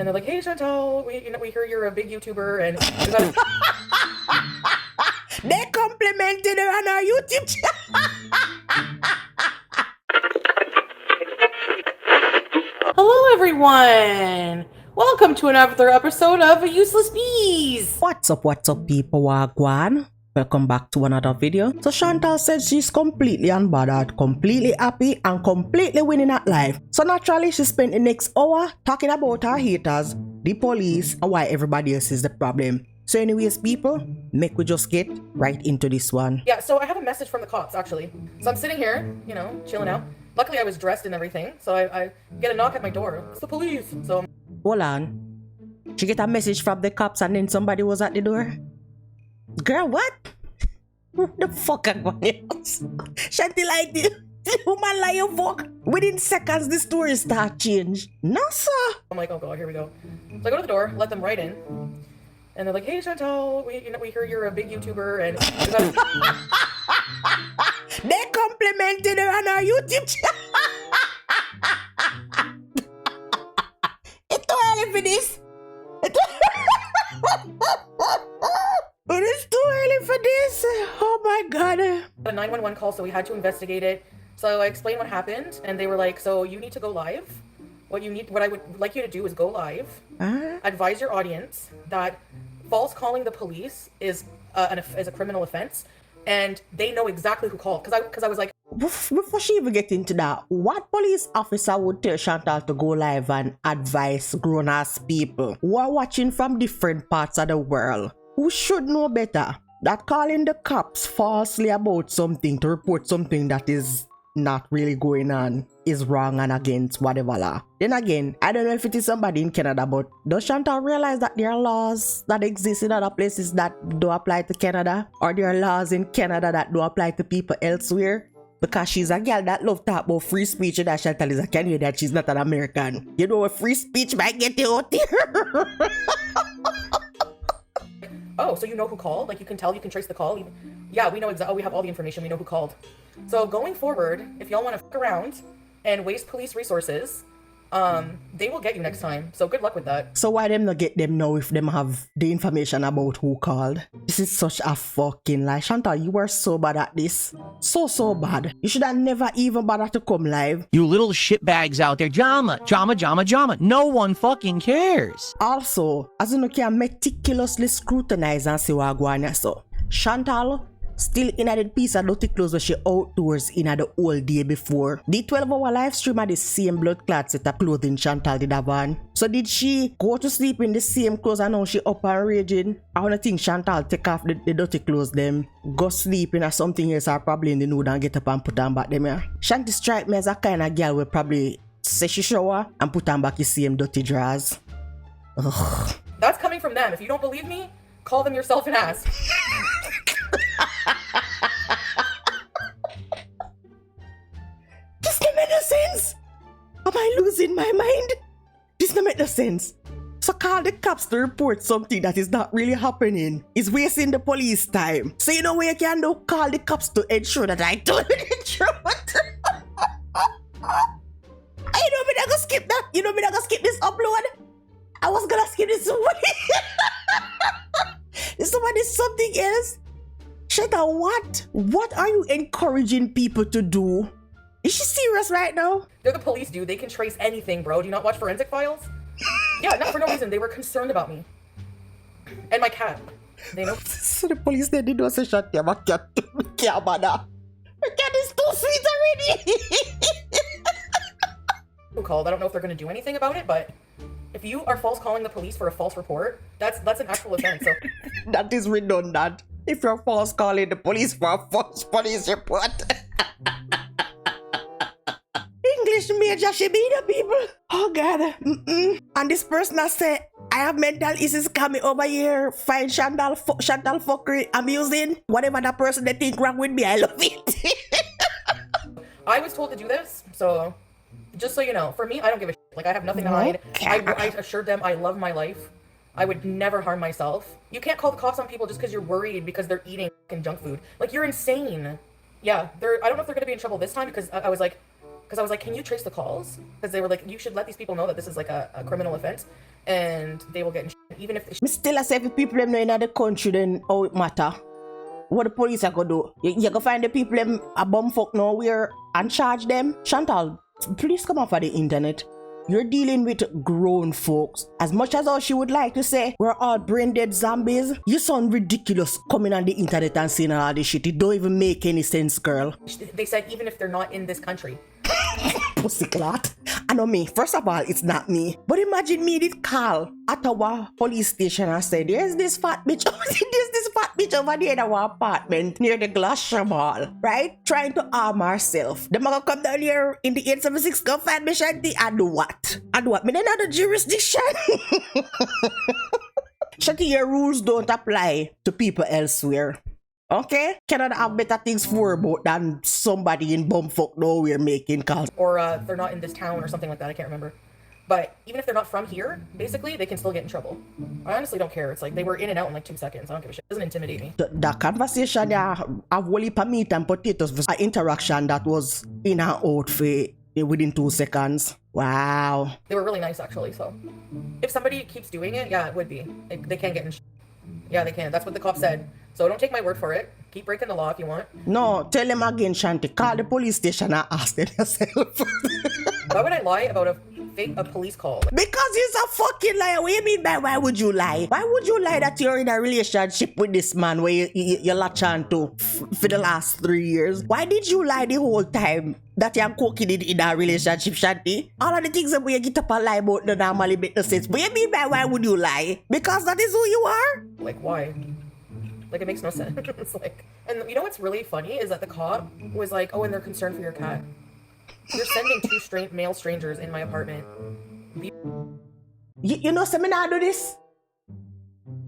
and they're like, "Hey Chantal, we hear you're a big YouTuber, and we got." They complimented her on our YouTube channel. Hello everyone! Welcome to another episode of Useless Bees! What's up, people? Wagwan. Welcome back to another video. So Chantal said she's completely unbothered, completely happy, and completely winning at life. So naturally, she spent the next hour talking about her haters, the police, and why everybody else is the problem. So anyways, people, make we just get right into this one. Yeah, so I have a message from the cops, actually. So I'm sitting here, chilling out. Luckily, I was dressed and everything, so I get a knock at my door. It's the police. So hold on. She get a message from the cops and then somebody was at the door? Girl, what? What the fuck are going on? Chantal, like the woman lie your fuck. Within seconds, the story start change. No, sir. I'm like, oh god, here we go. So I go to the door, let them right in. And they're like, "Hey Chantal, we hear you're a big YouTuber, and we got." They complimented her on our YouTube channel. It's too early for this. But it's too early for this. Oh my god. A 911 call, so we had to investigate it. So I explained what happened, and they were like, "So you need to go live. What I would like you to do is go live. Advise your audience that false calling the police is a criminal offense, and they know exactly who called." Because I was like, before she even get into that, what police officer would tell Chantal to go live and advise grown-ass people who are watching from different parts of the world, who should know better, that calling the cops falsely about something to report something that is not really going on is wrong and against whatever law? Then again, I don't know if it is somebody in Canada, but does Chantal realize that there are laws that exist in other places that don't apply to Canada? Or there are laws in Canada that don't apply to people elsewhere? Because she's a girl that love to talk about free speech, and that Chantal is a Canadian, that she's not an American. You know, free speech might get you out there. "Oh, so you know who called? Like, you can trace the call?" Yeah, we know exactly. We have all the information. We know who called. So going forward, if y'all want to fuck around and waste police resources, they will get you next time. So good luck with that. So why them not get them now if them have the information about who called? This is such a fucking lie. Chantal, you were so bad at this. So bad. You should have never even bothered to come live. You little shitbags out there. Drama. No one fucking cares. Also, as you know, can meticulously scrutinize and see what going on. So Chantal still in a piece of dirty clothes where she outdoors in the whole day before. The 12-hour live stream had the same blood clot set of clothing Chantal did have on. So did she go to sleep in the same clothes and now she up and raging? I wanna think Chantal take off the dirty clothes them, go sleep in something else, or probably in the nude and get up and put on back them here. Shanti strike me as a kind of girl who probably say she shower and put on back the same dirty drawers. Ugh. That's coming from them. If you don't believe me, call them yourself and ask. This don't make no sense. Am I losing my mind? This don't make no sense. So call the cops to report something that is not really happening. It's wasting the police time. So you know what you can do? Call the cops to ensure that I told you the truth. You know me not gonna skip that. You know me not gonna skip this upload. I was gonna skip this one. This one is something else. Chantal, what? What are you encouraging people to do? Is she serious right now? They're the police, dude. They can trace anything, bro. Do you not watch Forensic Files? Yeah, not for no reason. They were concerned about me. And my cat. They know. So the police, they did not say Chantal, my cat. My cat is too sweet already. Who called? I don't know if they're going to do anything about it, but if you are false calling the police for a false report, that's an actual offense. So that is redundant. If you're false calling the police for a false police report. English major should be the people. Oh god. And this person has said, I have mental issues coming over here. Find Chantal fuckery amusing. Whatever that person they think wrong with me, I love it. I was told to do this, so just so you know, for me, I don't give a shit. Like, I have nothing to hide. I assured them I love my life. I would never harm myself. You can't call the cops on people just because you're worried because they're eating fucking junk food. Like, you're insane. Yeah, I don't know if they're gonna be in trouble this time because I was like, because I was like, can you trace the calls? Because they were like, you should let these people know that this is like a criminal offense, and they will get in even if they Me still I say if the people them know in the country, then how it matter? What the police are gonna do? You go find the people them a bumfuck nowhere and charge them? Chantal, please come off of the internet. You're dealing with grown folks. As much as all she would like to say, we're all brain dead zombies, you sound ridiculous coming on the internet and saying all this shit. It don't even make any sense, girl. They said even if they're not in this country. Pussyclot. I know me. First of all, it's not me. But imagine me did call Ottawa police station and say, there's this fat bitch over there in our apartment near the Gloucester Mall, right? Trying to arm herself. Them gonna come down here in the 876 go find me Shanty and do what? And what? Me then have the jurisdiction. Shanty, your rules don't apply to people elsewhere. Okay? Canada have better things for about than somebody in bumfuck nowhere making calls. Or they're not in this town or something like that. I can't remember. But even if they're not from here, basically, they can still get in trouble. I honestly don't care. It's like they were in and out in like 2 seconds. I don't give a shit. It doesn't intimidate me. The conversation, yeah, have wholly pa meat and potatoes for an interaction that was in and out for within 2 seconds. Wow. They were really nice, actually. So if somebody keeps doing it, yeah, it would be. They can't get in shit. Yeah, they can. That's what the cop said. So don't take my word for it. Keep breaking the law if you want. No, tell them again, Shanty. Call the police station and ask them yourself. Why would I lie about a police call? Because you're a fucking liar. What do you mean by why would you lie? Why would you lie that you're in a relationship with this man where you latch on to for the last 3 years? Why did you lie the whole time that you're cooking it in a relationship, Shanty? All of the things that we get up and lie about don't normally make no sense. What do you mean by why would you lie? Because that is who you are? Like, why? Like, it makes no sense. It's like, and you know what's really funny is that the cop was like, oh, and they're concerned for your cat. You're sending 2 male strangers in my apartment. You know, seminar do this?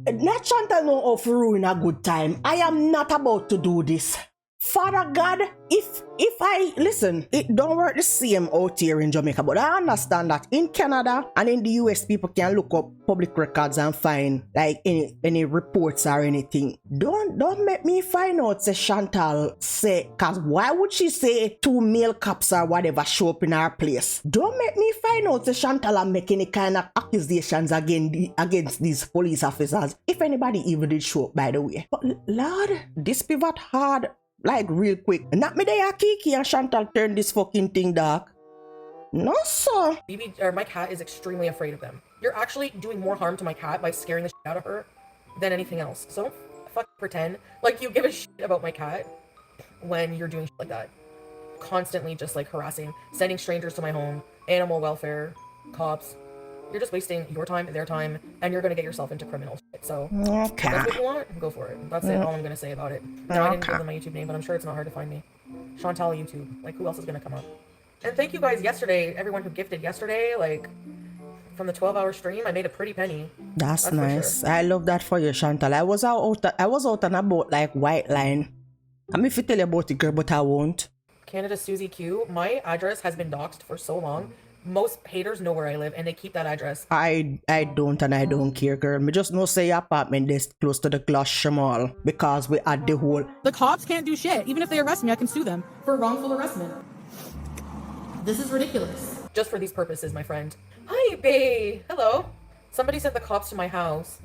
Not Chantal know how to ruin a good time. I am not about to do this. Father God, if I listen, it don't work the same out here in Jamaica, but I understand that in Canada and in the US, people can look up public records and find like any reports or anything. Don't make me find out, say Chantal say, cause why would she say 2 male cops or whatever show up in her place? Don't make me find out, say Chantal and make any kind of accusations against these police officers. If anybody even did show up, by the way. But Lord, this pivot hard. Like real quick. Not me there Kiki and Chantal turn this fucking thing dark. No sir. My cat is extremely afraid of them. You're actually doing more harm to my cat by scaring the shit out of her than anything else. So don't fucking pretend like you give a shit about my cat when you're doing shit like that. Constantly just like harassing, sending strangers to my home, animal welfare, cops. You're just wasting your time, their time, and you're gonna get yourself into criminal shit. So okay. That's what you want, go for it. That's it, all I'm gonna say about it. No, I didn't give them my YouTube name, but I'm sure it's not hard to find me. Chantal YouTube. Like, who else is gonna come up? And thank you guys yesterday, everyone who gifted yesterday, like, from the 12-hour stream, I made a pretty penny. That's nice. Sure. I love that for you, Chantal. I was out on a boat like White Line. I'm if you tell you about it, girl, but I won't. Canada Susie Q. My address has been doxed for so long. Most haters know where I live and they keep that address. I don't and I don't care, girl. Me just know say your apartment is close to the Gloucester Mall because we had the whole... The cops can't do shit. Even if they arrest me, I can sue them for wrongful arrestment. This is ridiculous. Just for these purposes, my friend. Hi, bae. Hello. Somebody sent the cops to my house.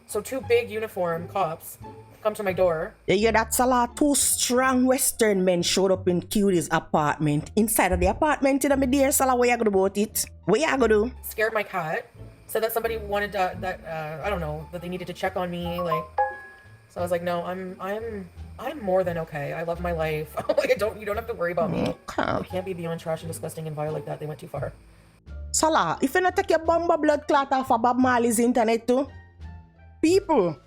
So 2 big uniform cops come to my door. Yeah, that's a lot. 2 strong Western men showed up in Cutie's apartment. Inside of the apartment, you know, my dear Salah, what you gonna do about it? What you gonna do? Scared my cat. Said that somebody wanted I don't know, that they needed to check on me, like. So I was like, no, I'm more than okay. I love my life. Like, you don't have to worry about me. Okay. You can't be beyond trash and disgusting and vile like that. They went too far. Salah, if you not take your bomba blood clot off of Bob Marley's internet too, people.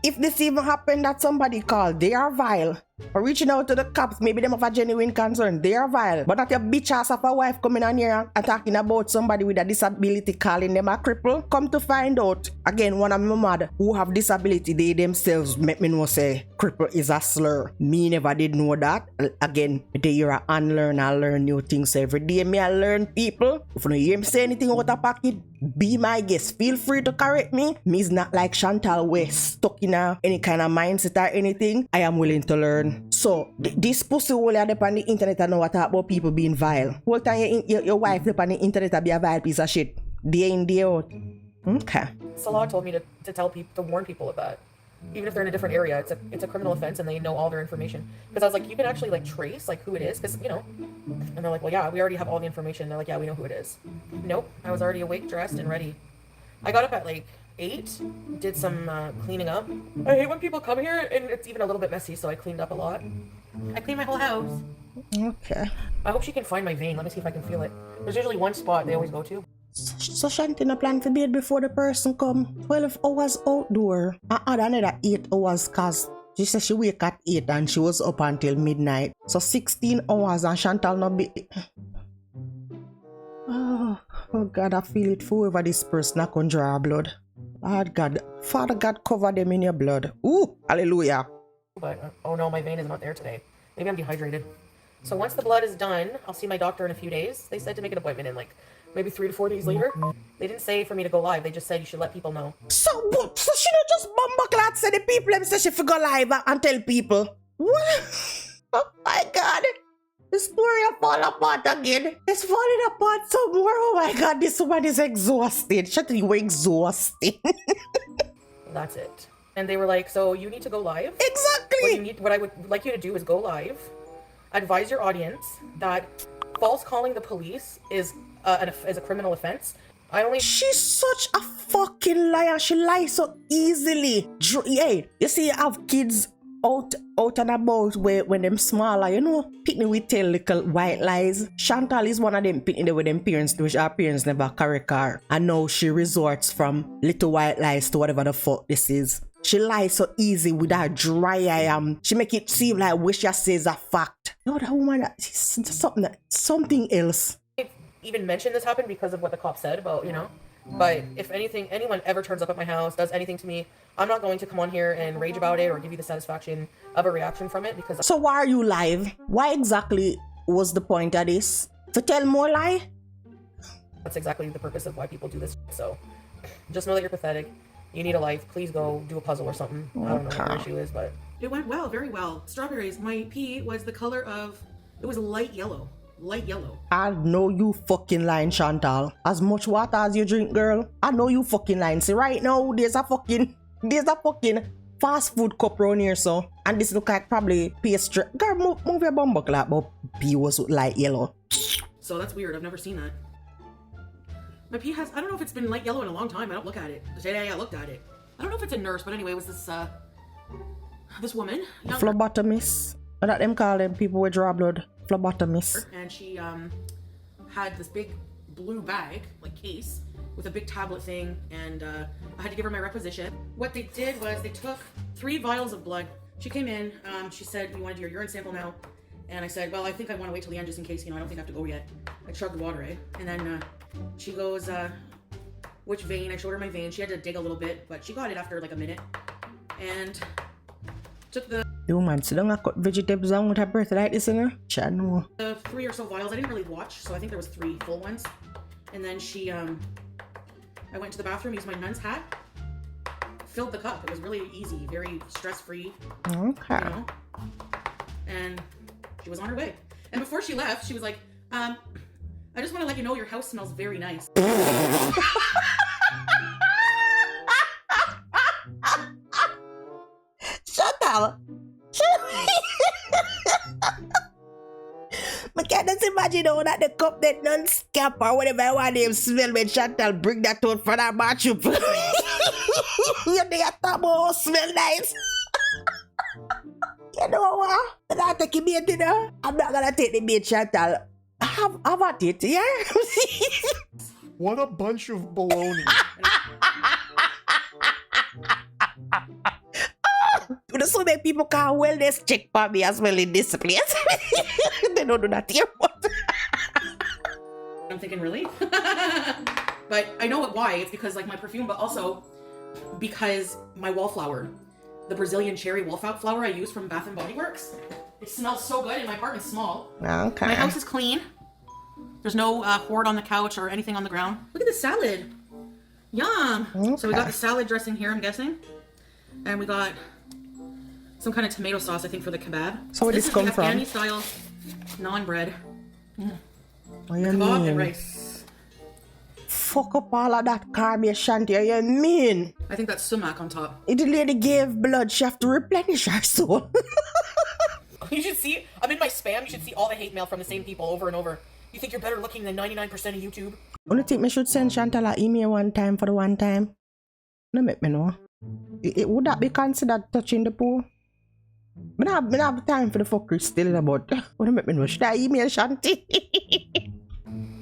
If this even happened that somebody called, they are vile. Or reaching out to the cops, maybe them have a genuine concern, they are vile. But not your bitch ass of a wife coming on here and talking about somebody with a disability, calling them a cripple. Come to find out, again, one of my mother who have disability, they themselves make me know say cripple is a slur. Me never did know that. Again, they hear a unlearn, I learn new things every day. Me I learn people. If you don't hear me say anything out of pocket, be my guest. Feel free to correct me. Me is not like Chantal West stuck in any kind of mindset or anything. I am willing to learn. So, this pussy hole up on the internet and know what talk about people being vile. Whole time your wife up on the internet and be a vile piece of shit. Day in, day out. Okay. Salah told me to tell people, to warn people of that. Even if they're in a different area, it's a criminal offense and they know all their information. Because I was like, you can actually like trace like who it is, because you know. And they're like, well, yeah, we already have all the information. They're like, yeah, we know who it is. Nope, I was already awake, dressed, and ready. I got up at like 8, did some cleaning up. I hate when people come here and it's even a little bit messy, so I cleaned up a lot. I cleaned my whole house. Okay. I hope she can find my vein. Let me see if I can feel it. There's usually one spot they always go to. So Chantal no plan for bed before the person come. 12 hours outdoor. I add another 8 hours cause she said she wake at 8 and she was up until midnight. So 16 hours and Chantal no be... Oh God, I feel it for whoever this person I can draw blood. Lord God, Father God, cover them in your blood. Ooh, hallelujah. But, oh no, my vein is not there today. Maybe I'm dehydrated. So once the blood is done, I'll see my doctor in a few days. They said to make an appointment in like maybe 3 to 4 days later. They didn't say for me to go live. They just said you should let people know. So she don't just bumbuckle and say the people them say she for go live and tell people. What? Oh my God. The story will fall apart again. It's falling apart some more. Oh my God, this woman is exhausted. Shut up, you were exhausted. That's it. And they were like, so you need to go live. Exactly. What I would like you to do is go live. Advise your audience that false calling the police is a criminal offense. She's such a fucking liar. She lies so easily. Yeah, you see, you have kids out and about where when them smaller, you know, Pitney we tell little white lies. Chantal is one of them Pitney with them parents do, which her parents never correct her. And now she resorts from little white lies to whatever the fuck this is. She lies so easy with her dry eye. She make it seem like what she says a fact. No, that woman, something else. I even mentioned this happened because of what the cop said about, you know. But if anyone ever turns up at my house, does anything to me, I'm not going to come on here and rage about it or give you the satisfaction of a reaction from it because... So why are you live? Why exactly was the point of this? To tell more lie? That's exactly the purpose of why people do this. So just know that you're pathetic. You need a life. Please go do a puzzle or something. I don't know what your issue is, but... It went well, very well. Strawberries. My pee was the color of... It was light yellow. Light yellow. I know you fucking lying, Chantal. As much water as you drink, girl. I know you fucking lying. See, right now, there's a fucking fast food cup around here, so. And this look like probably pastry. Girl, move your bum buckle up, but pee was light yellow. So that's weird. I've never seen that. My pee has, I don't know if it's been light yellow in a long time. I don't look at it. Today I looked at it. I don't know if it's a nurse, but anyway, it was this woman. Phlebotomist. That them call them people with draw blood. Phlebotomist. And she had this big blue bag, like case, with a big tablet thing, and I had to give her my requisition. What they did was they took 3 vials of blood. She came in, she said, you want to do your urine sample now? And I said, well, I think I want to wait till the end just in case, you know, I don't think I have to go yet. I chugged the water, eh? And then she goes, which vein? I showed her my vein. She had to dig a little bit, but she got it after like a minute. And took the woman sit down and cut vegetables on with her breath like this, you know? I know. The 3 or so vials. I didn't really watch, so I think there was 3 full ones. And then she, I went to the bathroom, used my nun's hat, filled the cup. It was really easy, very stress-free. Okay. You know? And she was on her way. And before she left, she was like, I just want to let you know your house smells very nice. Chantal. I can't just imagine how that the cup that non-scap or whatever I want them smell when Chantal bring that out for that bathroom. You think I thought about smell nice? You know what? I'm not taking bait, you know? I'm not gonna take the bait, Chantal. Have at it, yeah? What a bunch of baloney. So many people can't wellness check for me as well in this place. They don't do that here. I'm thinking, really? But I know why. It's because like my perfume, but also because my wallflower, the Brazilian cherry wallflower I use from Bath and Body Works. It smells so good, and my apartment's small. Okay. My house is clean. There's no hoard on the couch or anything on the ground. Look at the salad. Yum. Okay. So we got the salad dressing here, I'm guessing. And we got some kind of tomato sauce, I think, for the kebab. So where this come is the from? Afghani style naan bread. What you Kebab and mean? rice. Fuck up all of that carb, Shanti. You mean? I think that's sumac on top. If the lady gave blood, she have to replenish her soul. You should see, I'm in my spam, you should see all the hate mail from the same people over and over. You think you're better looking than 99% of YouTube? Only think me should send Chantal an email one time for the one time. No make me know. Would that be considered touching the pool? I don't have time for the fuckery still about. What make me know? Should I email Shanti?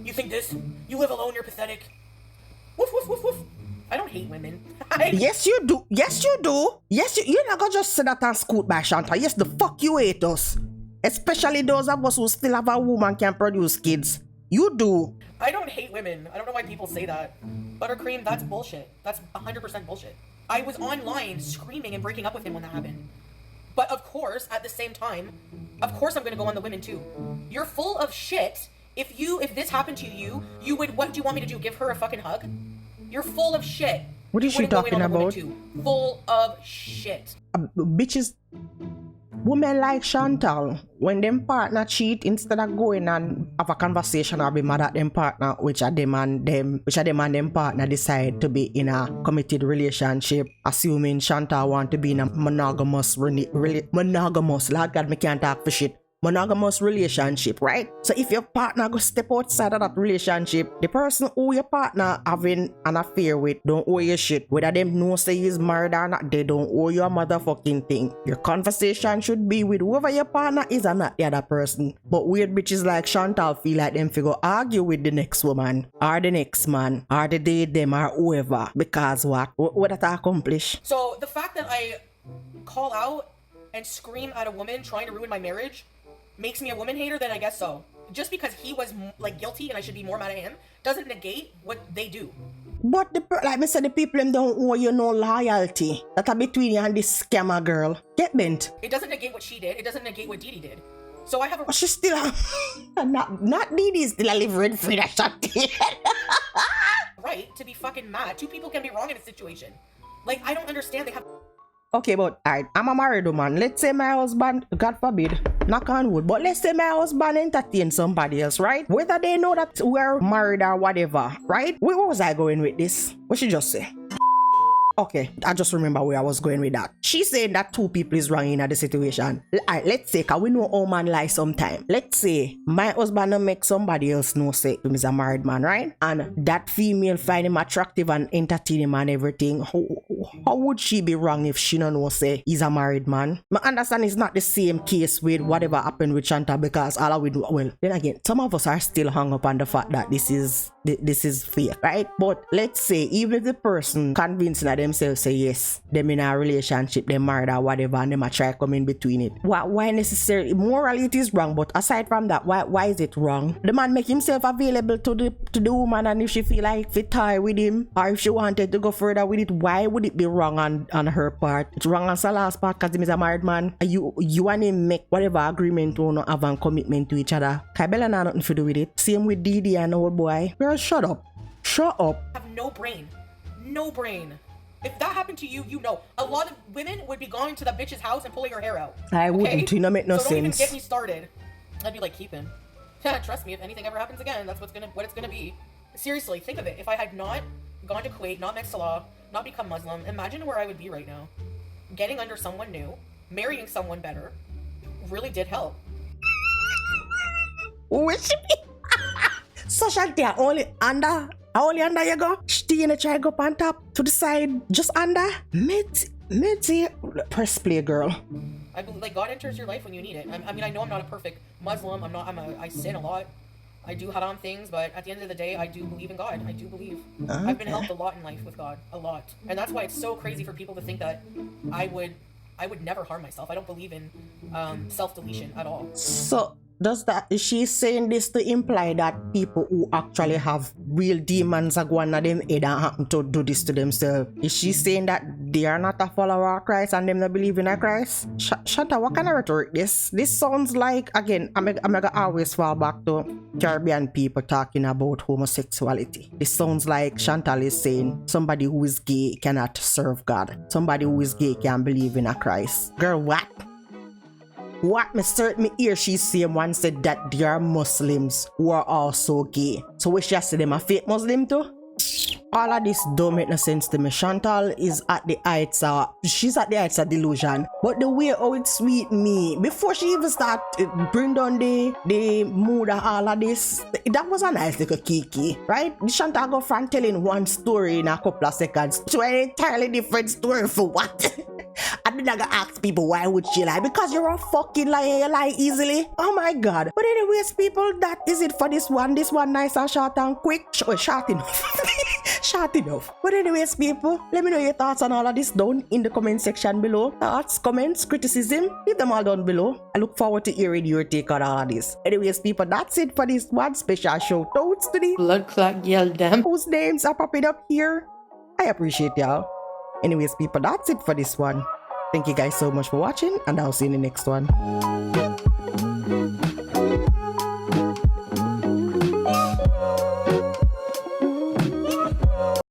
You think this? You live alone, you're pathetic. Woof, woof, woof, woof. I don't hate women. Yes, you do. Yes, you do. Yes, you're not gonna just say that and scoot by Chantal. Yes, the fuck you hate us. Especially those of us who still have a woman can produce kids. You do. I don't hate women. I don't know why people say that. Buttercream, that's bullshit. That's 100% bullshit. I was online screaming and breaking up with him when that happened. But of course, at the same time, of course I'm gonna go on the women too. You're full of shit. If this happened to you, you would, what do you want me to do? Give her a fucking hug? You're full of shit. What is she talking about? Full of shit. Bitches, women like Chantal, when them partner cheat, instead of going and have a conversation or be mad at them partner, which are them and them partner decide to be in a committed relationship, assuming Chantal want to be in a monogamous, Lord God, me can't talk for shit. Monogamous relationship, right? So if your partner go step outside of that relationship, the person who your partner having an affair with don't owe you shit. Whether them know say he's married or not, they don't owe you a motherfucking thing. Your conversation should be with whoever your partner is and not the other person. But weird bitches like Chantal feel like them figure argue with the next woman or the next man or the date them or whoever. Because what that accomplish? So the fact that I call out and scream at a woman trying to ruin my marriage makes me a woman hater, then I guess so. Just because he was like guilty and I should be more mad at him doesn't negate what they do. But like I said, the people them don't owe you no loyalty. That are between you and this scammer girl. Get bent. It doesn't negate what she did. It doesn't negate what Dee Dee did. So I have a... But she still not Dee Dee still a live rent free that shot. right to be fucking mad. Two people can be wrong in a situation. Like, I don't understand. They have... Okay, but alright, I'm a married woman. Let's say my husband, God forbid, knock on wood, but let's say my husband entertain somebody else, right? Whether they know that we're married or whatever, right? Where was I going with this? What she just say? Okay, I just remember where I was going with that. She saying that two people is wrong in the situation. Alright, let's say, cause we know all man lie sometime. Let's say my husband don't make somebody else know say him is a married man, right? And that female find him attractive and entertain him and everything. How would she be wrong if she don't know say he's a married man? I understand it's not the same case with whatever happened with Chantal, because all we do, well, then again, some of us are still hung up on the fact that this is fake, right? But let's say even if the person convincing that themselves say yes, them in a relationship, they married or whatever, and them a try come in between it. Why necessarily? Morally it is wrong, but aside from that, why is it wrong? The man make himself available to the woman, and if she feel like fit tie with him, or if she wanted to go further with it, why would it be wrong on her part? It's wrong on Salah's part because he is a married man. You and him make whatever agreement you not have and commitment to each other. Kabela not nothing to do with it. Same with Dee Dee and old boy. Girl, shut up. Shut up. Have no brain. No brain. If that happened to you, you know. A lot of women would be going to the bitch's house and pulling her hair out. I wouldn't. You know, make no so don't sense. Even get me started. I'd be like, keep him. Trust me, if anything ever happens again, that's what it's gonna be. Seriously, think of it. If I had not gone to Kuwait, not met Salah, not become Muslim, imagine where I would be right now. Getting under someone new, marrying someone better, really did help. Which so Chantal, only under you go? She in a try go up on top, to the side, just under? Mate, press play, girl. I believe, like, God enters your life when you need it. I mean, I know I'm not a perfect Muslim. I sin a lot. I do haram things, but at the end of the day, I do believe in God. I do believe. Okay. I've been helped a lot in life with God, a lot, and that's why it's so crazy for people to think that I would never harm myself. I don't believe in self-deletion at all. So is she saying this to imply that people who actually have real demons are going at them head and happen to do this to themselves? Is she saying that they are not a follower of Christ and them not believe in a Christ? Chantal, what kind of rhetoric this? This sounds like, again, I'm gonna always fall back to Caribbean people talking about homosexuality. This sounds like Chantal is saying somebody who is gay cannot serve God. Somebody who is gay can believe in a Christ. Girl, what? What me hear she saying one said that there are Muslims who are also gay. So we should say them a fake Muslim too? All of this don't make no sense to me. Chantal is at the heights of, she's at the heights of delusion. But the way how it sweet me, before she even start bring down the mood of all of this, that was a nice little kiki, right? Chantal go from telling one story in a couple of seconds to an entirely different story for what? And then I gotta ask people, why would she lie? Because you're a fucking liar, you lie easily. Oh my god. But anyways, people, that is it for this one. This one nice and short and quick. Short enough. Short enough. But anyways, people, let me know your thoughts on all of this down in the comment section below. Thoughts, comments, criticism, leave them all down below. I look forward to hearing your take on all of this. Anyways, people, that's it for this one special shout outs to the blood clot yell them whose names are popping up here. I appreciate y'all. Anyways, people, that's it for this one. Thank you guys so much for watching, and I'll see you in the next one.